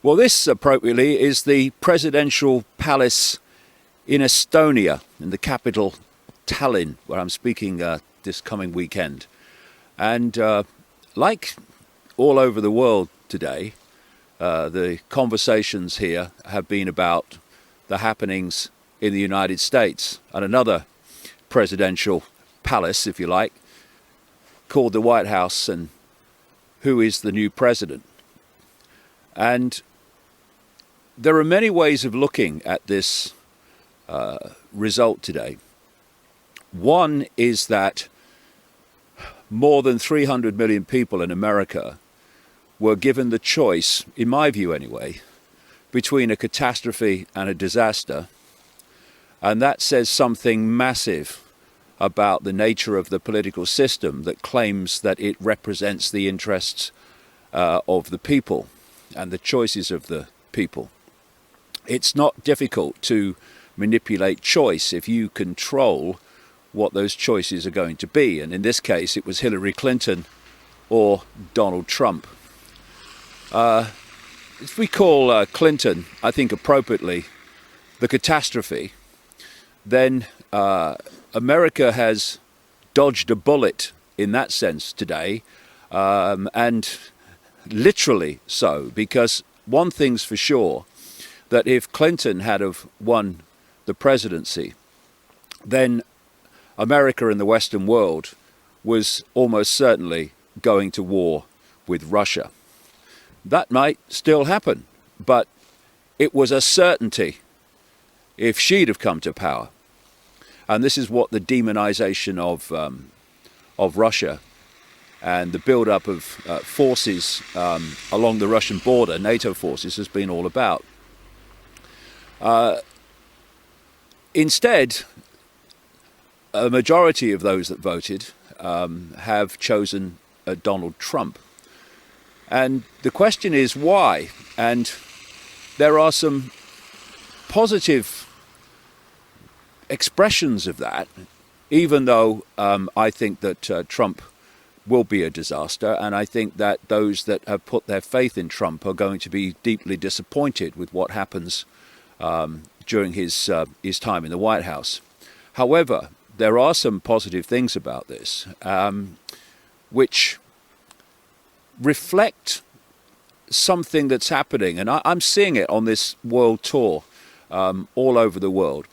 Well, this appropriately is the presidential palace in Estonia, in the capital Tallinn, where I'm speaking this coming weekend. And like all over the world today, the conversations here have been about the happenings in the United States and another presidential palace, if you like, called the White House, and who is the new president. And there are many ways of looking at this result today. One is that more than 300 million people in America were given the choice, in my view anyway, between a catastrophe and a disaster. And that says something massive about the nature of the political system that claims that it represents the interests of the people and the choices of the people. It's not difficult to manipulate choice if you control what those choices are going to be. And in this case, it was Hillary Clinton or Donald Trump. If we call Clinton, I think appropriately, the catastrophe, then America has dodged a bullet in that sense today, and literally so, because one thing's for sure, that if Clinton had have won the presidency, then America and the Western world was almost certainly going to war with Russia. That might still happen, but it was a certainty if she'd have come to power. And this is what the demonization of Russia and the build-up of forces along the Russian border, NATO forces, has been all about. Instead, a majority of those that voted have chosen Donald Trump. And the question is why? And there are some positive expressions of that, even though I think that Trump will be a disaster, and I think that those that have put their faith in Trump are going to be deeply disappointed with what happens during his time in the White House. However, there are some positive things about this, which reflect something that's happening, and I'm seeing it on this world tour all over the world.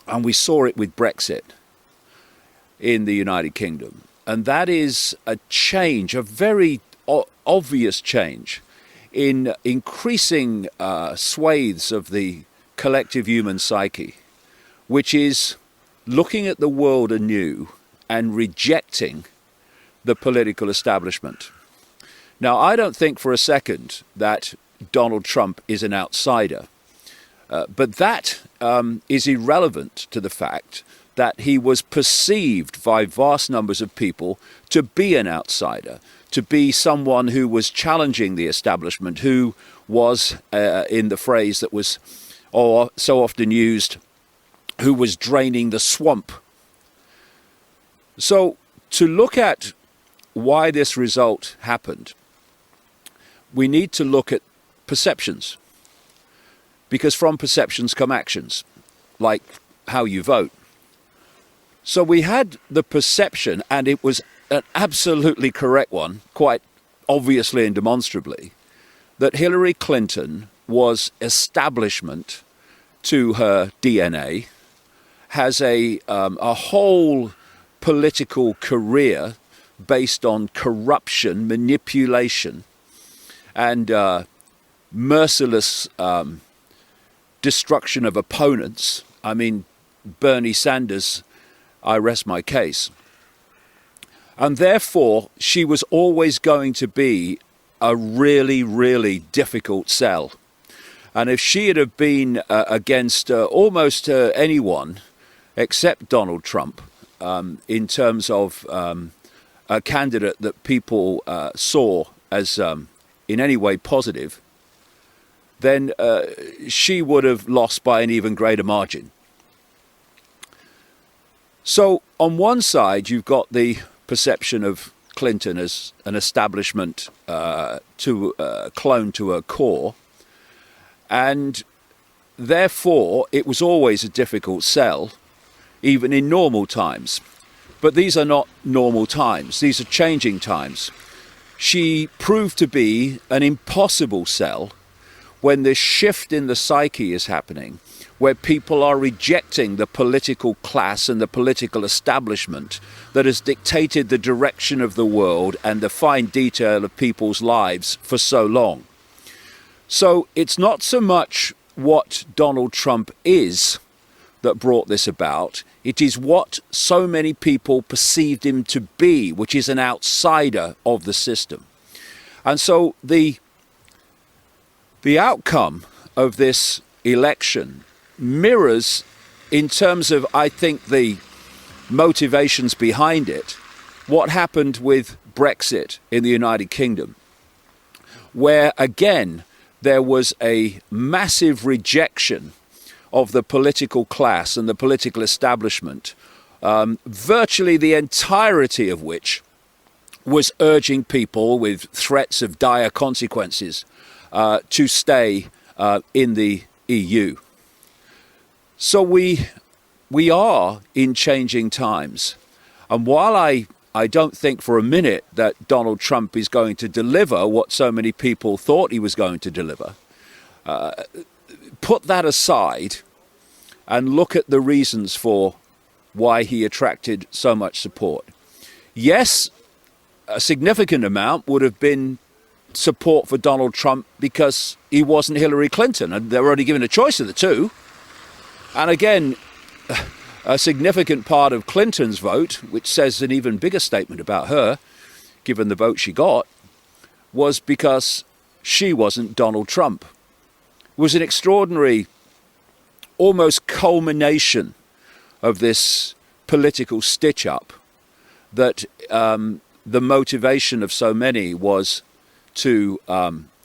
And we saw it with Brexit in the United Kingdom. And that is a change, a very obvious change in increasing swathes of the collective human psyche, which is looking at the world anew and rejecting the political establishment. Now, I don't think for a second that Donald Trump is an outsider. But that is irrelevant to the fact that he was perceived by vast numbers of people to be an outsider, to be someone who was challenging the establishment, who was, in the phrase that was so often used, who was draining the swamp. So to look at why this result happened, we need to look at perceptions. Because from perceptions come actions, like how you vote. So we had the perception, and it was an absolutely correct one, quite obviously and demonstrably, that Hillary Clinton was establishment to her DNA, has a whole political career based on corruption, manipulation, and merciless destruction of opponents. I mean, Bernie Sanders, I rest my case. And therefore, she was always going to be a really, really difficult sell. And if she had have been against almost anyone except Donald Trump, in terms of a candidate that people saw as in any way positive, then she would have lost by an even greater margin. So on one side, you've got the perception of Clinton as an establishment to clone to her core, And therefore, it was always a difficult sell, even in normal times. But these are not normal times. These are changing times. She proved to be an impossible sell when this shift in the psyche is happening, where people are rejecting the political class and the political establishment that has dictated the direction of the world and the fine detail of people's lives for so long. So it's not so much what Donald Trump is that brought this about. It is what so many people perceived him to be, which is an outsider of the system. And so the outcome of this election mirrors, in terms of, I think, the motivations behind it, what happened with Brexit in the United Kingdom, where, again, there was a massive rejection of the political class and the political establishment, virtually the entirety of which was urging people with threats of dire consequences to stay in the EU. So we are in changing times. And while I don't think for a minute that Donald Trump is going to deliver what so many people thought he was going to deliver, put that aside and look at the reasons for why he attracted so much support. Yes, a significant amount would have been support for Donald Trump because he wasn't Hillary Clinton, and they were only given a choice of the two. And again, a significant part of Clinton's vote, which says an even bigger statement about her, given the vote she got, was because she wasn't Donald Trump. It was an extraordinary, almost culmination of this political stitch-up that the motivation of so many was to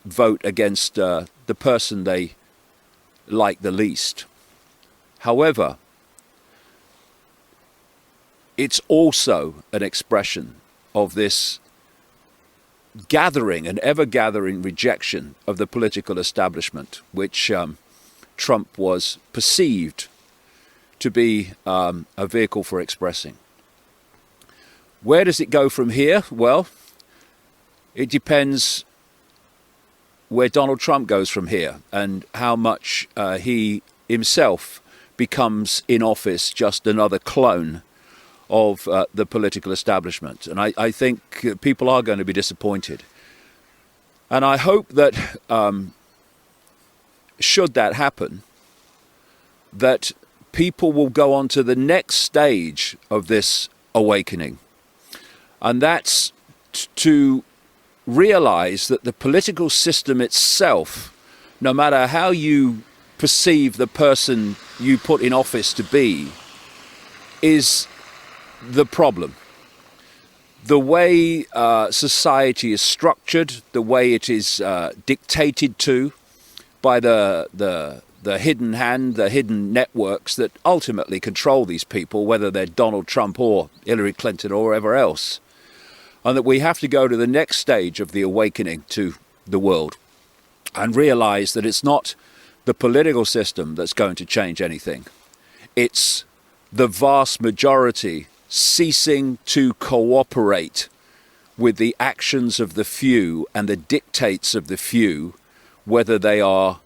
vote against the person they liked the least. However, it's also an expression of this gathering and ever-gathering rejection of the political establishment, which Trump was perceived to be a vehicle for expressing. Where does it go from here? Well, it depends where Donald Trump goes from here and how much he himself becomes in office just another clone of the political establishment. And I think people are going to be disappointed. And I hope that should that happen, that people will go on to the next stage of this awakening. And that's to realize that the political system itself, no matter how you perceive the person you put in office to be, is the problem. The way society is structured, the way it is dictated to by the hidden hand, the hidden networks that ultimately control these people, whether they're Donald Trump or Hillary Clinton or wherever else. And that we have to go to the next stage of the awakening to the world and realize that it's not the political system that's going to change anything. It's the vast majority ceasing to cooperate with the actions of the few and the dictates of the few, whether they are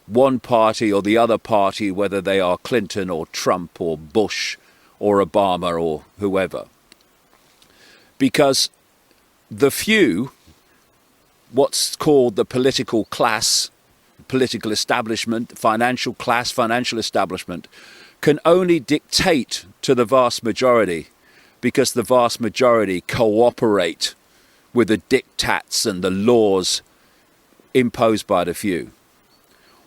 one party or the other party, whether they are Clinton or Trump or Bush or Obama or whoever. Because the few, what's called the political class, political establishment, financial class, financial establishment, can only dictate to the vast majority because the vast majority cooperate with the diktats and the laws imposed by the few.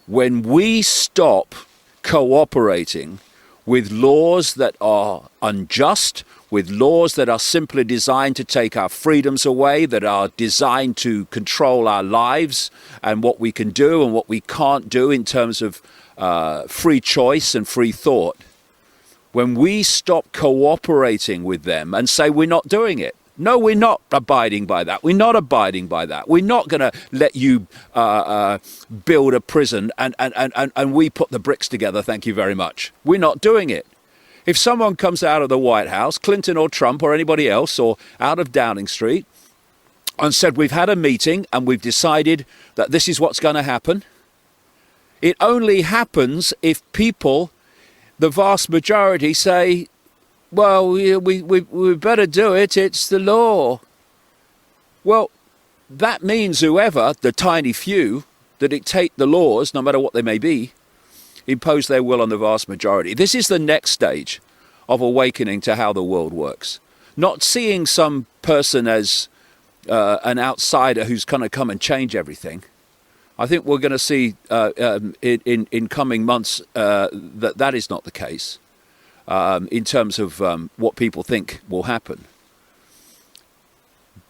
When we stop cooperating with laws that are unjust, with laws that are simply designed to take our freedoms away, that are designed to control our lives and what we can do and what we can't do in terms of free choice and free thought, when we stop cooperating with them and say we're not doing it, No, we're not abiding by that. We're not abiding by that. We're not going to let you build a prison and we put the bricks together, thank you very much. We're not doing it. If someone comes out of the White House, Clinton or Trump or anybody else, or out of Downing Street, and said we've had a meeting and we've decided that this is what's going to happen, it only happens if people, the vast majority, say, well, we better do it, it's the law. Well, that means whoever, the tiny few, that dictate the laws, no matter what they may be, impose their will on the vast majority. This is the next stage of awakening to how the world works. Not seeing some person as an outsider who's going to come and change everything. I think we're going to see in coming months that is not the case. In terms of what people think will happen.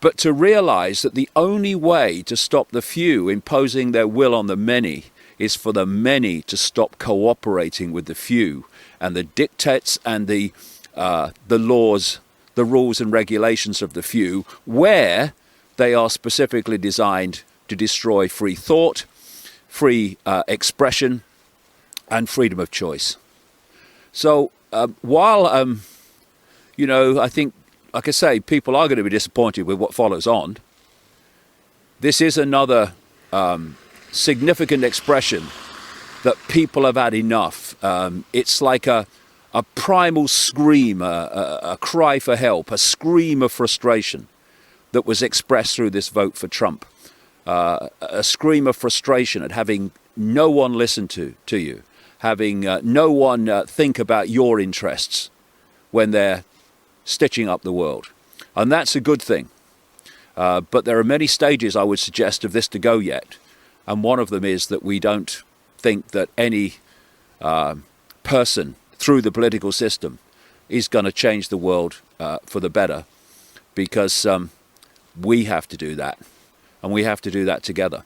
But to realize that the only way to stop the few imposing their will on the many is for the many to stop cooperating with the few, and the dictates and the laws, the rules and regulations of the few, where they are specifically designed to destroy free thought, free expression, and freedom of choice. So while, I think, like I say, people are going to be disappointed with what follows on, this is another significant expression that people have had enough. It's like a primal scream, a cry for help, a scream of frustration that was expressed through this vote for Trump. A scream of frustration at having no one listen to you. Having no one think about your interests when they're stitching up the world. And that's a good thing. But there are many stages, I would suggest, of this to go yet. And one of them is that we don't think that any person through the political system is going to change the world for the better, because we have to do that. And we have to do that together.